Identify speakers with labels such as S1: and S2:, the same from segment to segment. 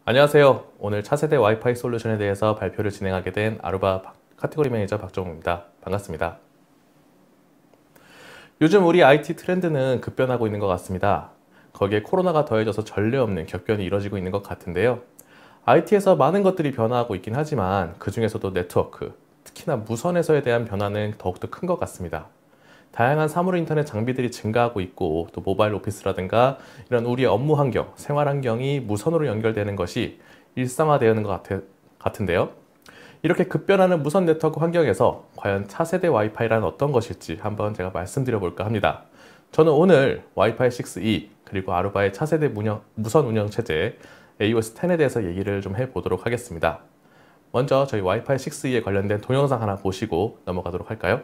S1: 안녕하세요. 오늘 차세대 와이파이 솔루션에 대해서 발표를 진행하게 된 아루바 카테고리 매니저 박정우입니다. 반갑습니다. 요즘 우리 IT 트렌드는 급변하고 있는 것 같습니다. 거기에 코로나가 더해져서 전례 없는 격변이 이뤄지고 있는 것 같은데요. IT에서 많은 것들이 변화하고 있긴 하지만 그 중에서도 네트워크, 특히나 무선에서에 대한 변화는 더욱더 큰 것 같습니다. 다양한 사물 인터넷 장비들이 증가하고 있고 또 모바일 오피스라든가 이런 우리의 업무 환경, 생활 환경이 무선으로 연결되는 것이 일상화되는 것 같은데요. 이렇게 급변하는 무선 네트워크 환경에서 과연 차세대 와이파이란 어떤 것일지 한번 제가 말씀드려 볼까 합니다. 저는 오늘 와이파이 6E 그리고 아루바의 차세대 무선 운영 체제 AOS 10에 대해서 얘기를 좀 해보도록 하겠습니다. 먼저 저희 와이파이 6E에 관련된 동영상 하나 보시고 넘어가도록 할까요?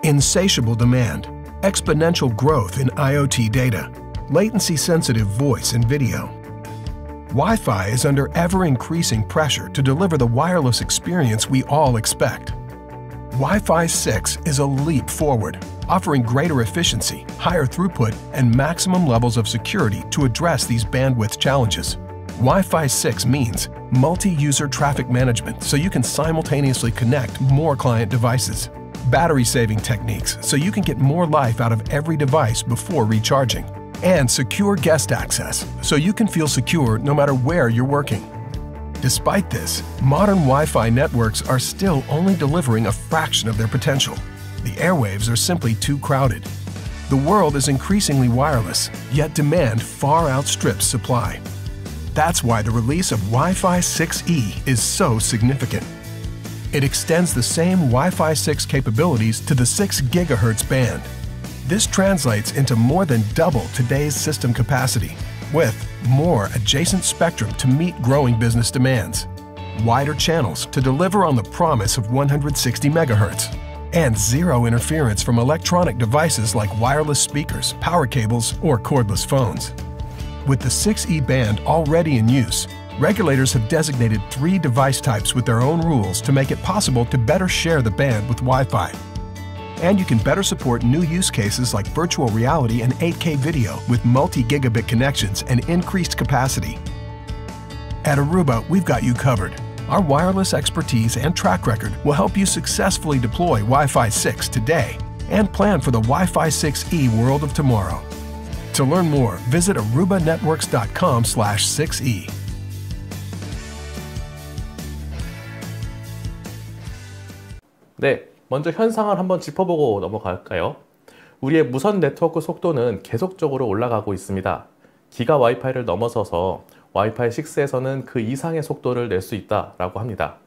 S2: Insatiable demand, exponential growth in IoT data, latency-sensitive voice and video. Wi-Fi is under ever-increasing pressure to deliver the wireless experience we all expect. Wi-Fi 6 is a leap forward, offering greater efficiency, higher throughput, and maximum levels of security to address these bandwidth challenges. Wi-Fi 6 means multi-user traffic management so you can simultaneously connect more client devices. Battery-saving techniques so you can get more life out of every device before recharging. And secure guest access so you can feel secure no matter where you're working. Despite this, modern Wi-Fi networks are still only delivering a fraction of their potential. The airwaves are simply too crowded. The world is increasingly wireless, yet demand far outstrips supply. That's why the release of Wi-Fi 6E is so significant. It extends the same Wi-Fi 6 capabilities to the 6 GHz band. This translates into more than double today's system capacity, with more adjacent spectrum to meet growing business demands, wider channels to deliver on the promise of 160 MHz, and zero interference from electronic devices like wireless speakers, power cables, or cordless phones. With the 6E band already in use, regulators have designated 3 device types with their own rules to make it possible to better share the band with Wi-Fi. And you can better support new use cases like virtual reality and 8K video with multi-gigabit connections and increased capacity. At Aruba, we've got you covered. Our wireless expertise and track record will help you successfully deploy Wi-Fi 6 today and plan for the Wi-Fi 6E world of tomorrow. To learn more, visit arubanetworks.com/6E.
S1: 네, 먼저 현상을 한번 짚어보고 넘어갈까요? 우리의 무선 네트워크 속도는 계속적으로 올라가고 있습니다. 기가 와이파이를 넘어서서 와이파이 6에서는 그 이상의 속도를 낼 수 있다라고 합니다.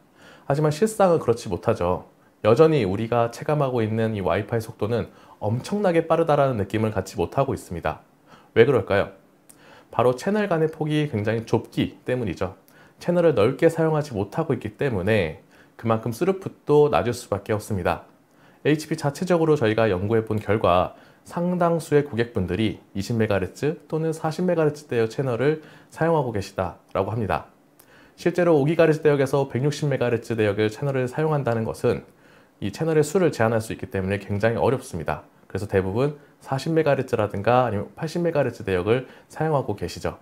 S1: 하지만 실상은 그렇지 못하죠. 여전히 우리가 체감하고 있는 이 와이파이 속도는 엄청나게 빠르다라는 느낌을 갖지 못하고 있습니다. 왜 그럴까요? 바로 채널 간의 폭이 굉장히 좁기 때문이죠. 채널을 넓게 사용하지 못하고 있기 때문에 그만큼 스루풋도 낮을 수밖에 없습니다. HP 자체적으로 저희가 연구해 본 결과 상당수의 고객분들이 20MHz 또는 40MHz대의 채널을 사용하고 계시다라고 합니다. 실제로 5GHz 대역에서 160MHz 대역의 채널을 사용한다는 것은 이 채널의 수를 제한할 수 있기 때문에 굉장히 어렵습니다. 그래서 대부분 40MHz라든가 아니면 80MHz 대역을 사용하고 계시죠.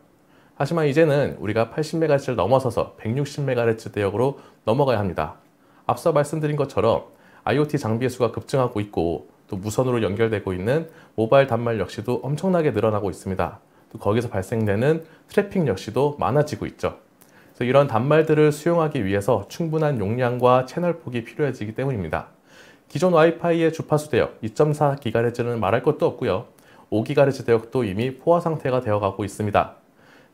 S1: 하지만 이제는 우리가 80MHz를 넘어서서 160MHz 대역으로 넘어가야 합니다. 앞서 말씀드린 것처럼 IoT 장비의 수가 급증하고 있고 또 무선으로 연결되고 있는 모바일 단말 역시도 엄청나게 늘어나고 있습니다. 또 거기서 발생되는 트래픽 역시도 많아지고 있죠. 그래서 이런 단말들을 수용하기 위해서 충분한 용량과 채널 폭이 필요해지기 때문입니다. 기존 와이파이의 주파수 대역 2.4GHz는 말할 것도 없고요. 5GHz 대역도 이미 포화 상태가 되어가고 있습니다.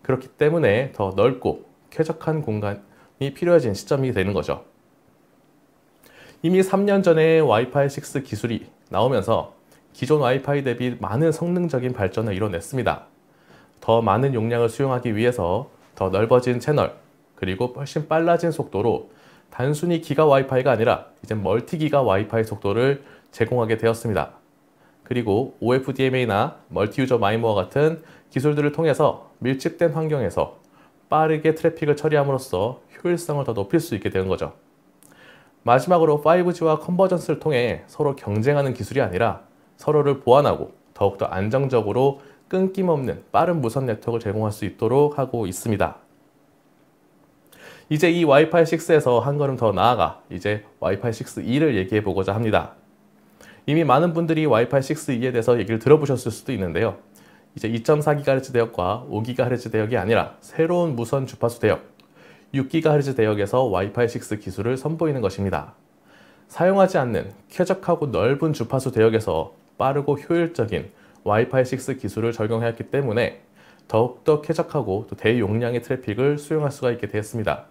S1: 그렇기 때문에 더 넓고 쾌적한 공간이 필요해진 시점이 되는 거죠. 이미 3년 전에 와이파이 6 기술이 나오면서 기존 와이파이 대비 많은 성능적인 발전을 이뤄냈습니다. 더 많은 용량을 수용하기 위해서 더 넓어진 채널, 그리고 훨씬 빨라진 속도로 단순히 기가 와이파이가 아니라 이제 멀티기가 와이파이 속도를 제공하게 되었습니다. 그리고 OFDMA나 멀티유저 마이머와 같은 기술들을 통해서 밀집된 환경에서 빠르게 트래픽을 처리함으로써 효율성을 더 높일 수 있게 되는 거죠. 마지막으로 5G와 컨버전스를 통해 서로 경쟁하는 기술이 아니라 서로를 보완하고 더욱더 안정적으로 끊김없는 빠른 무선 네트워크를 제공할 수 있도록 하고 있습니다. 이제 이 와이파이 6에서 한 걸음 더 나아가 이제 와이파이 6E를 얘기해 보고자 합니다. 이미 많은 분들이 와이파이 6E에 대해서 얘기를 들어보셨을 수도 있는데요. 이제 2.4GHz 대역과 5GHz 대역이 아니라 새로운 무선 주파수 대역, 6GHz 대역에서 와이파이 6 기술을 선보이는 것입니다. 사용하지 않는 쾌적하고 넓은 주파수 대역에서 빠르고 효율적인 와이파이 6 기술을 적용했기 때문에 더욱더 쾌적하고 또 대용량의 트래픽을 수용할 수가 있게 되었습니다.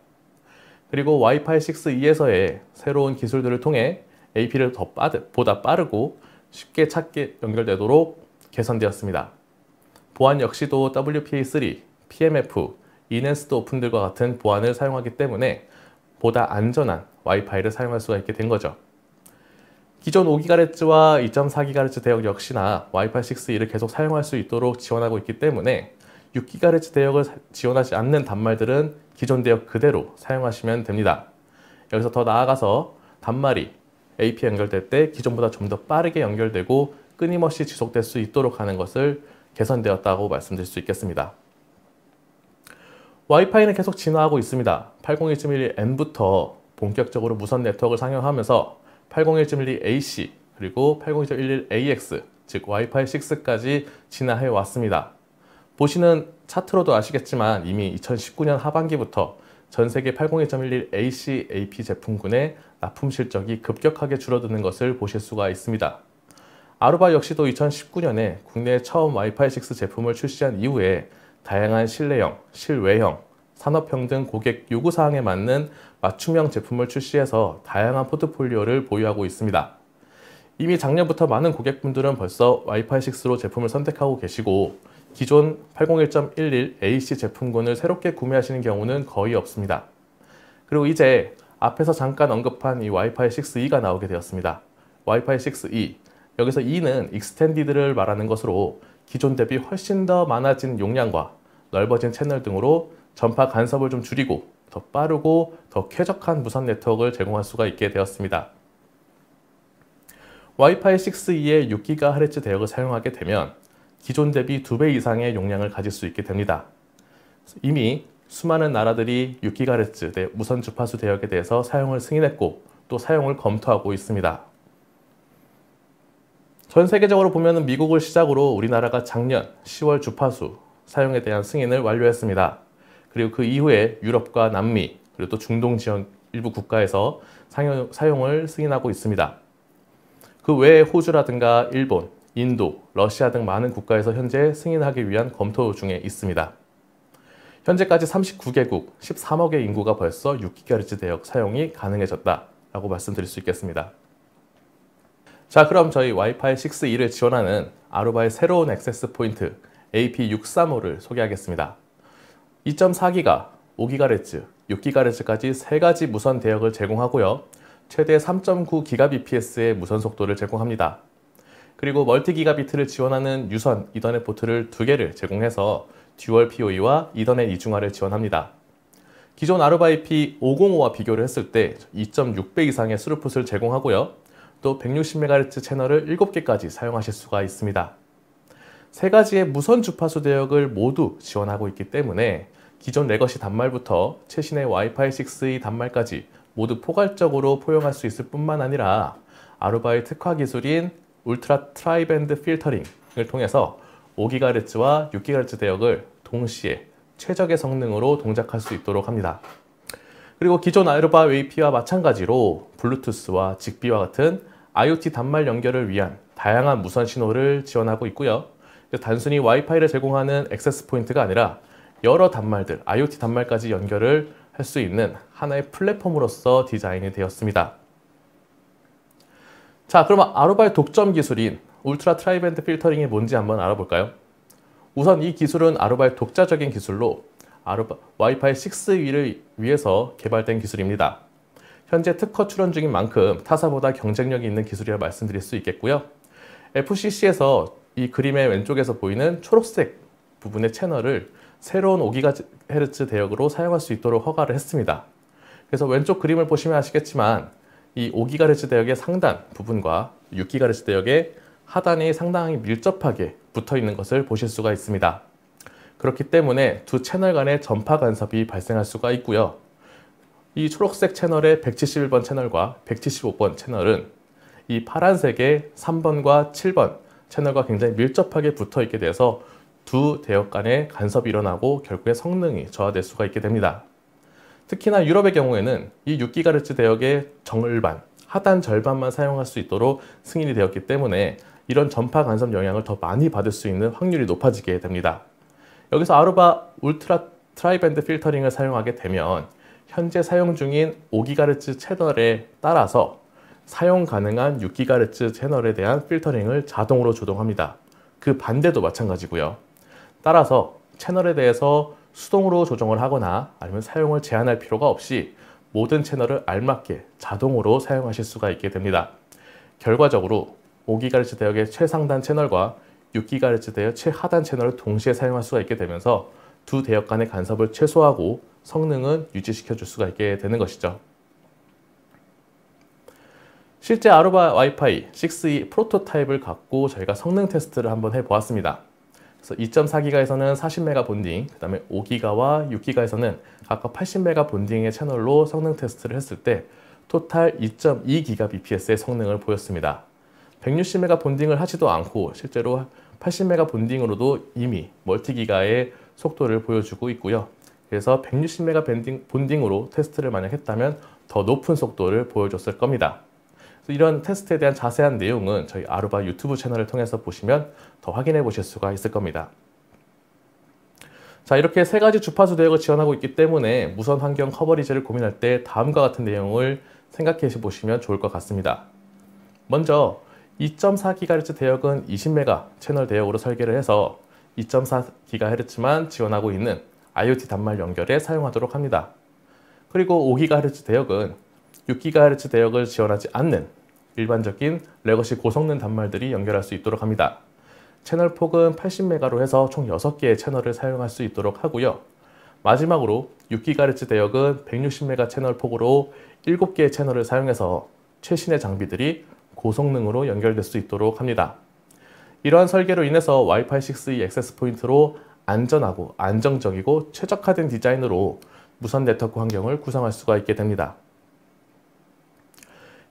S1: 그리고 와이파이 6E에서의 새로운 기술들을 통해 AP를 보다 빠르고 쉽게 찾게 연결되도록 개선되었습니다. 보안 역시도 WPA3, PMF, Enhanced Open들과 같은 보안을 사용하기 때문에 보다 안전한 와이파이를 사용할 수가 있게 된 거죠. 기존 5GHz와 2.4GHz 대역 역시나 와이파이 6E를 계속 사용할 수 있도록 지원하고 있기 때문에 6GHz 대역을 지원하지 않는 단말들은 기존 대역 그대로 사용하시면 됩니다. 여기서 더 나아가서 단말이 AP 연결될 때 기존보다 좀 더 빠르게 연결되고 끊임없이 지속될 수 있도록 하는 것을 개선되었다고 말씀드릴 수 있겠습니다. 와이파이는 계속 진화하고 있습니다. 802.11n부터 본격적으로 무선 네트워크를 상용하면서 801.12ac 그리고 802.11ax 즉 와이파이 6까지 진화해 왔습니다. 보시는 차트로도 아시겠지만 이미 2019년 하반기부터 전 세계 802.11ac AP 제품군의 납품 실적이 급격하게 줄어드는 것을 보실 수가 있습니다. 아루바 역시도 2019년에 국내에 처음 와이파이 6 제품을 출시한 이후에 다양한 실내형, 실외형, 산업형 등 고객 요구사항에 맞는 맞춤형 제품을 출시해서 다양한 포트폴리오를 보유하고 있습니다. 이미 작년부터 많은 고객분들은 벌써 와이파이 6로 제품을 선택하고 계시고 기존 801.11ac 제품군을 새롭게 구매하시는 경우는 거의 없습니다. 그리고 이제 앞에서 잠깐 언급한 이 와이파이 6E가 나오게 되었습니다. 와이파이 6E, 여기서 E는 익스텐디드를 말하는 것으로 기존 대비 훨씬 더 많아진 용량과 넓어진 채널 등으로 전파 간섭을 좀 줄이고 더 빠르고 더 쾌적한 무선 네트워크를 제공할 수가 있게 되었습니다. 와이파이 6E의 6GHz 대역을 사용하게 되면 기존 대비 2배 이상의 용량을 가질 수 있게 됩니다. 이미 수많은 나라들이 6GHz 무선 주파수 대역에 대해서 사용을 승인했고 또 사용을 검토하고 있습니다. 전 세계적으로 보면 미국을 시작으로 우리나라가 작년 10월 주파수 사용에 대한 승인을 완료했습니다. 그리고 그 이후에 유럽과 남미 그리고 또 중동 지역 일부 국가에서 사용을 승인하고 있습니다. 그 외에 호주라든가 일본, 인도, 러시아 등 많은 국가에서 현재 승인하기 위한 검토 중에 있습니다. 현재까지 39개국, 13억의 인구가 벌써 6GHz 대역 사용이 가능해졌다라고 말씀드릴 수 있겠습니다. 자, 그럼 저희 와이파이 6E를 지원하는 아루바의 새로운 액세스 포인트 AP635를 소개하겠습니다. 2.4GHz, 5GHz, 6GHz까지 3가지 무선 대역을 제공하고요. 최대 3.9GBps의 무선 속도를 제공합니다. 그리고 멀티기가비트를 지원하는 유선 이더넷 포트를 2개를 제공해서 듀얼 PoE와 이더넷 이중화를 지원합니다. 기존 아루바 IP505와 비교를 했을 때 2.6배 이상의 스루풋을 제공하고요. 또 160MHz 채널을 7개까지 사용하실 수가 있습니다. 3가지의 무선 주파수 대역을 모두 지원하고 있기 때문에 기존 레거시 단말부터 최신의 와이파이 6E 단말까지 모두 포괄적으로 포용할 수 있을 뿐만 아니라 아루바의 특화 기술인 울트라 트라이밴드 필터링을 통해서 5GHz와 6GHz 대역을 동시에 최적의 성능으로 동작할 수 있도록 합니다. 그리고 기존 아루바 AP와 마찬가지로 블루투스와 직비와 같은 IoT 단말 연결을 위한 다양한 무선 신호를 지원하고 있고요. 단순히 와이파이를 제공하는 액세스 포인트가 아니라 여러 단말들, IoT 단말까지 연결을 할 수 있는 하나의 플랫폼으로서 디자인이 되었습니다. 자, 그럼 아루바의 독점 기술인 울트라 트라이밴드 필터링이 뭔지 한번 알아볼까요? 우선 이 기술은 아루바의 독자적인 기술로 와이파이 6E를 위해서 개발된 기술입니다. 현재 특허 출원 중인 만큼 타사보다 경쟁력이 있는 기술이라 말씀드릴 수 있겠고요. FCC에서 이 그림의 왼쪽에서 보이는 초록색 부분의 채널을 새로운 5GHz 대역으로 사용할 수 있도록 허가를 했습니다. 그래서 왼쪽 그림을 보시면 아시겠지만 이 5GHz 대역의 상단 부분과 6GHz 대역의 하단이 상당히 밀접하게 붙어 있는 것을 보실 수가 있습니다. 그렇기 때문에 두 채널 간의 전파 간섭이 발생할 수가 있고요. 이 초록색 채널의 171번 채널과 175번 채널은 이 파란색의 3번과 7번 채널과 굉장히 밀접하게 붙어 있게 돼서 두 대역 간의 간섭이 일어나고 결국에 성능이 저하될 수가 있게 됩니다. 특히나 유럽의 경우에는 이 6GHz 대역의 절반, 하단 절반만 사용할 수 있도록 승인이 되었기 때문에 이런 전파 간섭 영향을 더 많이 받을 수 있는 확률이 높아지게 됩니다. 여기서 아루바 울트라 트라이밴드 필터링을 사용하게 되면 현재 사용 중인 5GHz 채널에 따라서 사용 가능한 6GHz 채널에 대한 필터링을 자동으로 조정합니다. 그 반대도 마찬가지고요. 따라서 채널에 대해서 수동으로 조정을 하거나 아니면 사용을 제한할 필요가 없이 모든 채널을 알맞게 자동으로 사용하실 수가 있게 됩니다. 결과적으로 5GHz 대역의 최상단 채널과 6GHz 대역 최하단 채널을 동시에 사용할 수가 있게 되면서 두 대역 간의 간섭을 최소화하고 성능은 유지시켜 줄 수가 있게 되는 것이죠. 실제 아루바 와이파이 6E 프로토타입을 갖고 저희가 성능 테스트를 한번 해보았습니다. 그래서 2.4GHz에서는 40메가 본딩, 그 다음에 5GHz와 6GHz에서는 각각 80메가 본딩의 채널로 성능 테스트를 했을 때 토탈 2.2GBps의 성능을 보였습니다. 160메가 본딩을 하지도 않고 실제로 80메가 본딩으로도 이미 멀티기가의 속도를 보여주고 있고요. 그래서 160메가 본딩으로 테스트를 만약 했다면 더 높은 속도를 보여줬을 겁니다. 이런 테스트에 대한 자세한 내용은 저희 아루바 유튜브 채널을 통해서 보시면 더 확인해 보실 수가 있을 겁니다. 자, 이렇게 세 가지 주파수 대역을 지원하고 있기 때문에 무선 환경 커버리지를 고민할 때 다음과 같은 내용을 생각해 보시면 좋을 것 같습니다. 먼저 2.4GHz 대역은 20메가 채널 대역으로 설계를 해서 2.4GHz만 지원하고 있는 IoT 단말 연결에 사용하도록 합니다. 그리고 5GHz 대역은 6GHz 대역을 지원하지 않는 일반적인 레거시 고성능 단말들이 연결할 수 있도록 합니다. 채널 폭은 80메가로 해서 총 6개의 채널을 사용할 수 있도록 하고요. 마지막으로 6GHz 대역은 160메가 채널 폭으로 7개의 채널을 사용해서 최신의 장비들이 고성능으로 연결될 수 있도록 합니다. 이러한 설계로 인해서 와이파이 6E 액세스 포인트로 안전하고 안정적이고 최적화된 디자인으로 무선 네트워크 환경을 구성할 수가 있게 됩니다.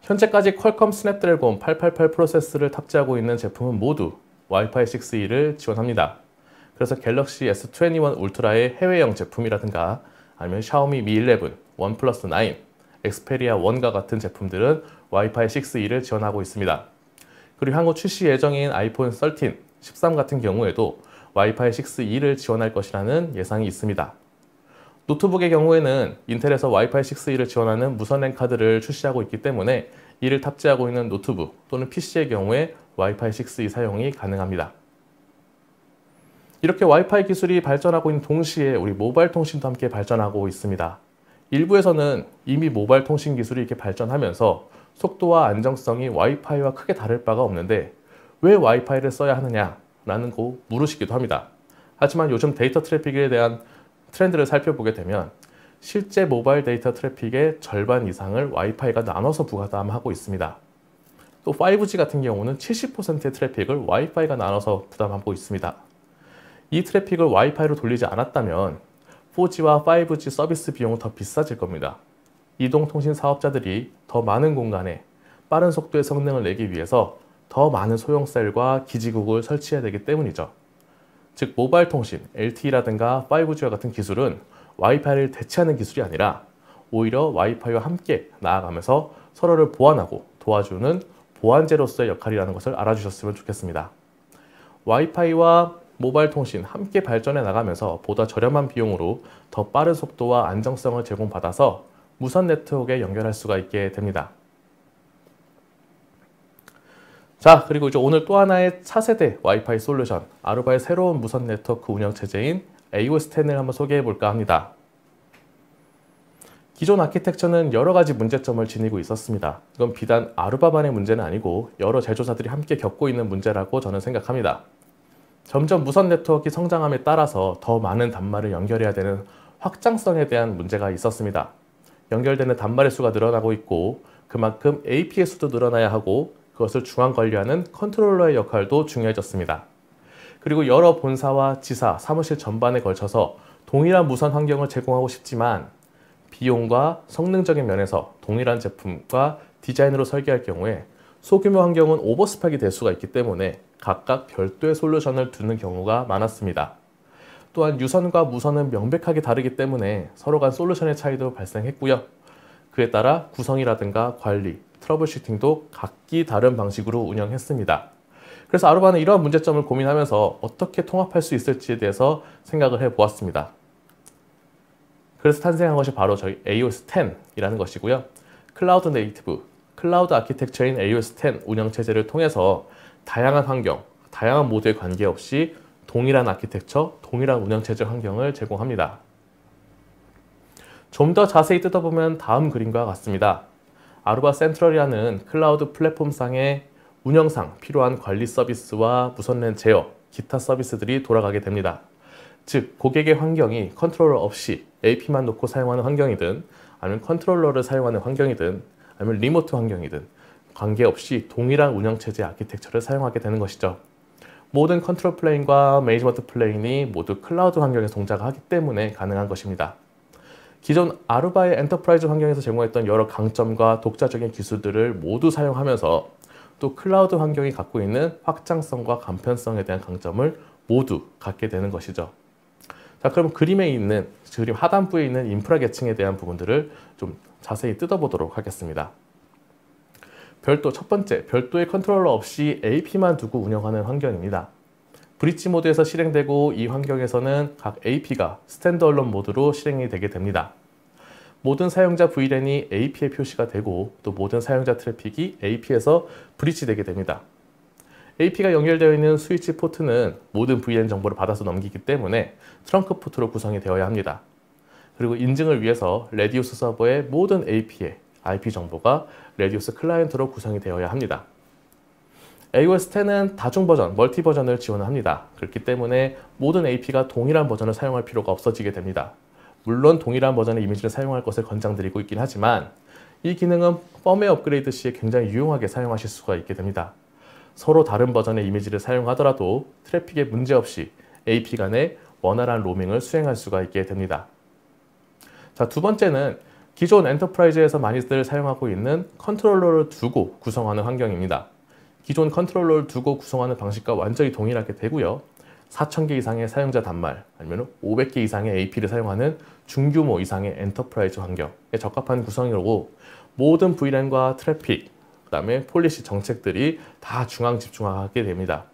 S1: 현재까지 퀄컴 스냅드래곤 888 프로세스를 탑재하고 있는 제품은 모두 와이파이 6E를 지원합니다. 그래서 갤럭시 S21 울트라의 해외형 제품이라든가 아니면 샤오미 미 11, 원 플러스 9, 엑스페리아 1과 같은 제품들은 와이파이 6E를 지원하고 있습니다. 그리고 향후 출시 예정인 아이폰 13, 13 같은 경우에도 와이파이 6E를 지원할 것이라는 예상이 있습니다. 노트북의 경우에는 인텔에서 와이파이 6E를 지원하는 무선랜 카드를 출시하고 있기 때문에 이를 탑재하고 있는 노트북 또는 PC의 경우에 와이파이 6E 사용이 가능합니다. 이렇게 와이파이 기술이 발전하고 있는 동시에 우리 모바일 통신도 함께 발전하고 있습니다. 일부에서는 이미 모바일 통신 기술이 이렇게 발전하면서 속도와 안정성이 와이파이와 크게 다를 바가 없는데 왜 와이파이를 써야 하느냐라는 거 물으시기도 합니다. 하지만 요즘 데이터 트래픽에 대한 트렌드를 살펴보게 되면 실제 모바일 데이터 트래픽의 절반 이상을 와이파이가 나눠서 부담하고 있습니다. 또 5G 같은 경우는 70%의 트래픽을 와이파이가 나눠서 부담하고 있습니다. 이 트래픽을 와이파이로 돌리지 않았다면 4G와 5G 서비스 비용은 더 비싸질 겁니다. 이동통신 사업자들이 더 많은 공간에 빠른 속도의 성능을 내기 위해서 더 많은 소형셀과 기지국을 설치해야 되기 때문이죠. 즉 모바일 통신, LTE라든가 5G와 같은 기술은 와이파이를 대체하는 기술이 아니라 오히려 와이파이와 함께 나아가면서 서로를 보완하고 도와주는 보완제로서의 역할이라는 것을 알아주셨으면 좋겠습니다. 와이파이와 모바일 통신 함께 발전해 나가면서 보다 저렴한 비용으로 더 빠른 속도와 안정성을 제공받아서 무선 네트워크에 연결할 수가 있게 됩니다. 자, 그리고 이제 오늘 또 하나의 차세대 와이파이 솔루션, 아루바의 새로운 무선 네트워크 운영 체제인 AOS10을 한번 소개해 볼까 합니다. 기존 아키텍처는 여러 가지 문제점을 지니고 있었습니다. 이건 비단 아루바만의 문제는 아니고 여러 제조사들이 함께 겪고 있는 문제라고 저는 생각합니다. 점점 무선 네트워크가 성장함에 따라서 더 많은 단말을 연결해야 되는 확장성에 대한 문제가 있었습니다. 연결되는 단말의 수가 늘어나고 있고 그만큼 AP의 수도 늘어나야 하고 그것을 중앙 관리하는 컨트롤러의 역할도 중요해졌습니다. 그리고 여러 본사와 지사, 사무실 전반에 걸쳐서 동일한 무선 환경을 제공하고 싶지만 비용과 성능적인 면에서 동일한 제품과 디자인으로 설계할 경우에 소규모 환경은 오버스펙이 될 수가 있기 때문에 각각 별도의 솔루션을 두는 경우가 많았습니다. 또한 유선과 무선은 명백하게 다르기 때문에 서로 간 솔루션의 차이도 발생했고요. 그에 따라 구성이라든가 관리, 트러블 슈팅도 각기 다른 방식으로 운영했습니다. 그래서 아루바는 이러한 문제점을 고민하면서 어떻게 통합할 수 있을지에 대해서 생각을 해보았습니다. 그래서 탄생한 것이 바로 저희 AOS 10이라는 것이고요. 클라우드 네이티브, 클라우드 아키텍처인 AOS 10 운영체제를 통해서 다양한 환경, 다양한 모드에 관계없이 동일한 아키텍처, 동일한 운영체제 환경을 제공합니다. 좀 더 자세히 뜯어보면 다음 그림과 같습니다. 아루바 센트럴이라는 클라우드 플랫폼상의 운영상 필요한 관리 서비스와 무선랜 제어, 기타 서비스들이 돌아가게 됩니다. 즉, 고객의 환경이 컨트롤러 없이 AP만 놓고 사용하는 환경이든 아니면 컨트롤러를 사용하는 환경이든 아니면 리모트 환경이든 관계없이 동일한 운영체제 아키텍처를 사용하게 되는 것이죠. 모든 컨트롤 플레인과 매니지먼트 플레인이 모두 클라우드 환경에서 동작하기 때문에 가능한 것입니다. 기존 아루바의 엔터프라이즈 환경에서 제공했던 여러 강점과 독자적인 기술들을 모두 사용하면서 또 클라우드 환경이 갖고 있는 확장성과 간편성에 대한 강점을 모두 갖게 되는 것이죠. 자, 그럼 그림 하단부에 있는 인프라 계층에 대한 부분들을 좀 자세히 뜯어보도록 하겠습니다. 첫 번째, 별도의 컨트롤러 없이 AP만 두고 운영하는 환경입니다. 브릿지 모드에서 실행되고 이 환경에서는 각 AP가 스탠드얼론 모드로 실행이 되게 됩니다. 모든 사용자 VLAN이 AP에 표시가 되고 또 모든 사용자 트래픽이 AP에서 브릿지되게 됩니다. AP가 연결되어 있는 스위치 포트는 모든 VLAN 정보를 받아서 넘기기 때문에 트렁크 포트로 구성이 되어야 합니다. 그리고 인증을 위해서 레디우스 서버의 모든 AP의 IP 정보가 레디우스 클라이언트로 구성이 되어야 합니다. AOS 10은 다중 버전, 멀티 버전을 지원합니다. 그렇기 때문에 모든 AP가 동일한 버전을 사용할 필요가 없어지게 됩니다. 물론 동일한 버전의 이미지를 사용할 것을 권장드리고 있긴 하지만 이 기능은 펌웨어 업그레이드 시에 굉장히 유용하게 사용하실 수가 있게 됩니다. 서로 다른 버전의 이미지를 사용하더라도 트래픽에 문제없이 AP 간의 원활한 로밍을 수행할 수가 있게 됩니다. 자, 두 번째는 기존 엔터프라이즈에서 많이들 사용하고 있는 컨트롤러를 두고 구성하는 환경입니다. 기존 컨트롤러를 두고 구성하는 방식과 완전히 동일하게 되고요. 4,000개 이상의 사용자 단말 아니면 500개 이상의 AP를 사용하는 중규모 이상의 엔터프라이즈 환경에 적합한 구성이고 모든 VLAN과 트래픽, 그 다음에 폴리시 정책들이 다 중앙 집중하게 됩니다.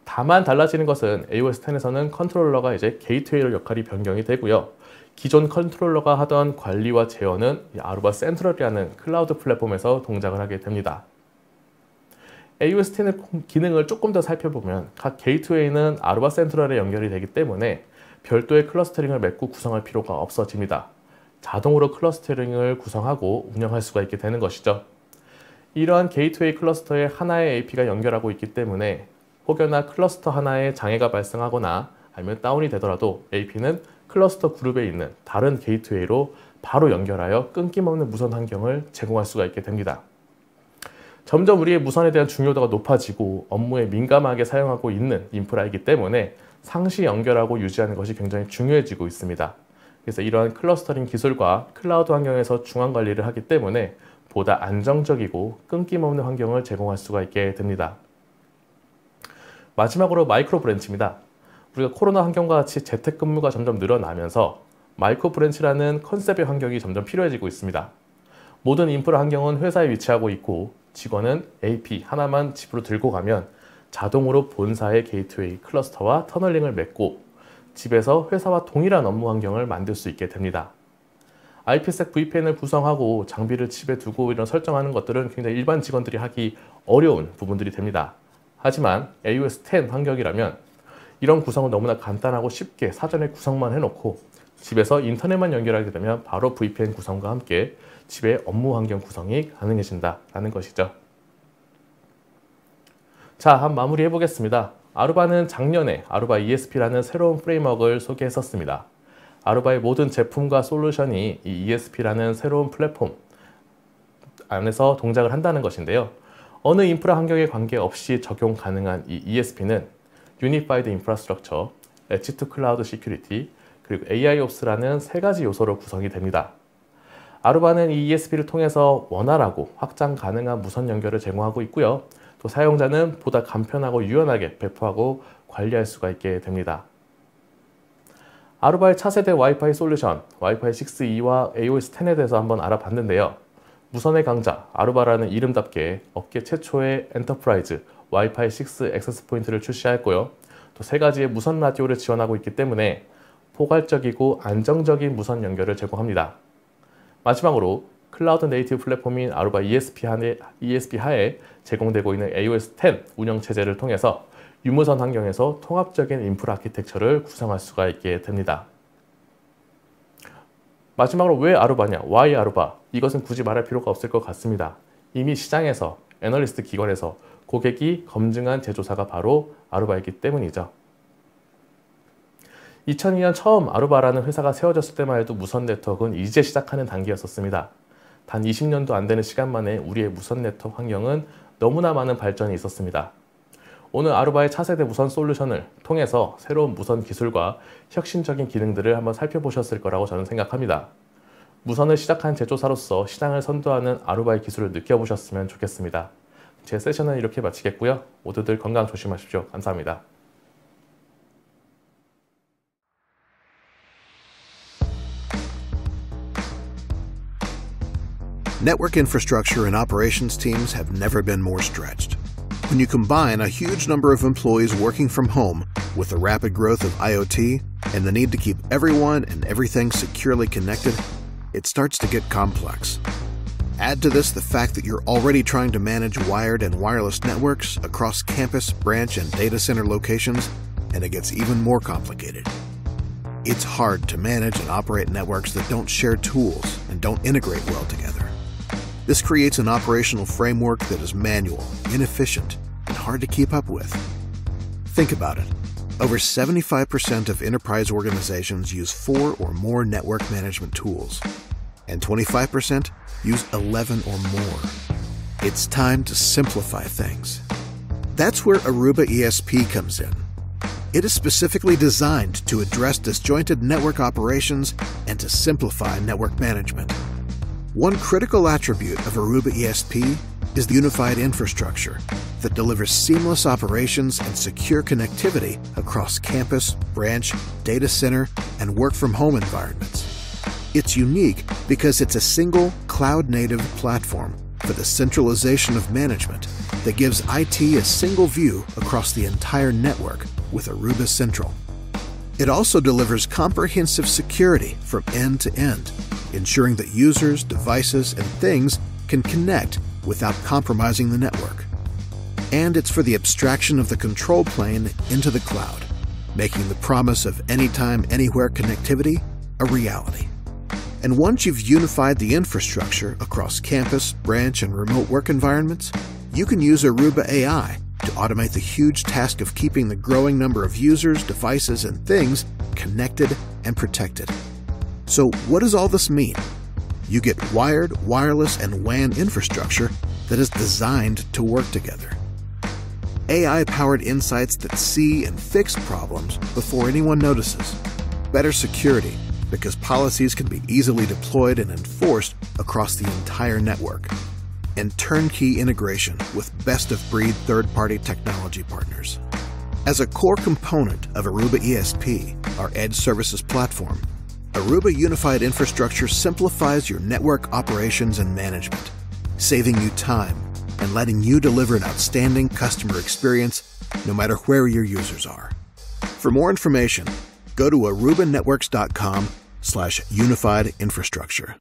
S1: 다만 달라지는 것은 AOS 10에서는 컨트롤러가 이제 게이트웨이 역할이 변경이 되고요. 기존 컨트롤러가 하던 관리와 제어는 아루바 센트럴이라는 클라우드 플랫폼에서 동작을 하게 됩니다. AOS 10의 기능을 조금 더 살펴보면 각 게이트웨이는 아루바 센트럴에 연결이 되기 때문에 별도의 클러스터링을 맺고 구성할 필요가 없어집니다. 자동으로 클러스터링을 구성하고 운영할 수가 있게 되는 것이죠. 이러한 게이트웨이 클러스터에 하나의 AP가 연결하고 있기 때문에 혹여나 클러스터 하나에 장애가 발생하거나 아니면 다운이 되더라도 AP는 클러스터 그룹에 있는 다른 게이트웨이로 바로 연결하여 끊김없는 무선 환경을 제공할 수가 있게 됩니다. 점점 우리의 무선에 대한 중요도가 높아지고 업무에 민감하게 사용하고 있는 인프라이기 때문에 상시 연결하고 유지하는 것이 굉장히 중요해지고 있습니다. 그래서 이러한 클러스터링 기술과 클라우드 환경에서 중앙 관리를 하기 때문에 보다 안정적이고 끊김없는 환경을 제공할 수가 있게 됩니다. 마지막으로 마이크로 브랜치입니다. 우리가 코로나 환경과 같이 재택근무가 점점 늘어나면서 마이크로 브랜치라는 컨셉의 환경이 점점 필요해지고 있습니다. 모든 인프라 환경은 회사에 위치하고 있고 직원은 AP 하나만 집으로 들고 가면 자동으로 본사의 게이트웨이 클러스터와 터널링을 맺고 집에서 회사와 동일한 업무 환경을 만들 수 있게 됩니다. IPsec VPN을 구성하고 장비를 집에 두고 이런 설정하는 것들은 굉장히 일반 직원들이 하기 어려운 부분들이 됩니다. 하지만 AOS 10 환경이라면 이런 구성을 너무나 간단하고 쉽게 사전에 구성만 해놓고 집에서 인터넷만 연결하게 되면 바로 VPN 구성과 함께 집의 업무 환경 구성이 가능해진다는 것이죠. 자, 한번 마무리해 보겠습니다. 아루바는 작년에 아루바 ESP라는 새로운 프레임워크를 소개했었습니다. 아루바의 모든 제품과 솔루션이 이 ESP라는 새로운 플랫폼 안에서 동작을 한다는 것인데요. 어느 인프라 환경에 관계없이 적용 가능한 이 ESP는 Unified Infrastructure, Edge to Cloud Security, 그리고 AIOps라는 세 가지 요소로 구성이 됩니다. 아루바는 이 ESP를 통해서 원활하고 확장 가능한 무선 연결을 제공하고 있고요. 또 사용자는 보다 간편하고 유연하게 배포하고 관리할 수가 있게 됩니다. 아루바의 차세대 와이파이 솔루션, 와이파이 6E와 AOS 10에 대해서 한번 알아봤는데요. 무선의 강자, 아루바라는 이름답게 업계 최초의 엔터프라이즈 와이파이 6 액세스 포인트를 출시했고요. 또 세 가지의 무선 라디오를 지원하고 있기 때문에 포괄적이고 안정적인 무선 연결을 제공합니다. 마지막으로 클라우드 네이티브 플랫폼인 아루바 ESP 하에 제공되고 있는 AOS 10 운영체제를 통해서 유무선 환경에서 통합적인 인프라 아키텍처를 구성할 수가 있게 됩니다. 마지막으로 왜 아루바냐? Why 아루바? 이것은 굳이 말할 필요가 없을 것 같습니다. 이미 시장에서, 애널리스트 기관에서 고객이 검증한 제조사가 바로 아루바이기 때문이죠. 2002년 처음 아루바라는 회사가 세워졌을 때만 해도 무선 네트워크는 이제 시작하는 단계였었습니다. 단 20년도 안 되는 시간 만에 우리의 무선 네트워크 환경은 너무나 많은 발전이 있었습니다. 오늘 아루바의 차세대 무선 솔루션을 통해서 새로운 무선 기술과 혁신적인 기능들을 한번 살펴보셨을 거라고 저는 생각합니다. 무선을 시작한 제조사로서 시장을 선도하는 아루바의 기술을 느껴보셨으면 좋겠습니다. 제 세션은 이렇게 마치겠고요. 모두들 건강 조심하십시오. 감사합니다.
S3: Network infrastructure and operations teams have never been more stretched. When you combine a huge number of employees working from home with the rapid growth of IoT and the need to keep everyone and everything securely connected, it starts to get complex. Add to this the fact that you're already trying to manage wired and wireless networks across campus, branch, and data center locations, and it gets even more complicated. It's hard to manage and operate networks that don't share tools and don't integrate well together. This creates an operational framework that is manual, inefficient, and hard to keep up with. Think about it. Over 75% of enterprise organizations use 4 or more network management tools, and 25% use 11 or more. It's time to simplify things. That's where Aruba ESP comes in. It is specifically designed to address disjointed network operations and to simplify network management. One critical attribute of Aruba ESP is the unified infrastructure that delivers seamless operations and secure connectivity across campus, branch, data center, and work-from-home environments. It's unique because it's a single cloud-native platform for the centralization of management that gives IT a single view across the entire network with Aruba Central. It also delivers comprehensive security from end to end, ensuring that users, devices, and things can connect without compromising the network. And it's for the abstraction of the control plane into the cloud, making the promise of anytime, anywhere connectivity a reality. And once you've unified the infrastructure across campus, branch, and remote work environments, you can use Aruba AI to automate the huge task of keeping the growing number of users, devices, and things connected and protected. So what does all this mean? You get wired, wireless, and WAN infrastructure that is designed to work together. AI-powered insights that see and fix problems before anyone notices. Better security, because policies can be easily deployed and enforced across the entire network. And turnkey integration with best-of-breed third-party technology partners. As a core component of Aruba ESP, our edge services platform, Aruba Unified Infrastructure simplifies your network operations and management, saving you time and letting you deliver an outstanding customer experience no matter where your users are. For more information, go to arubanetworks.com/unified infrastructure.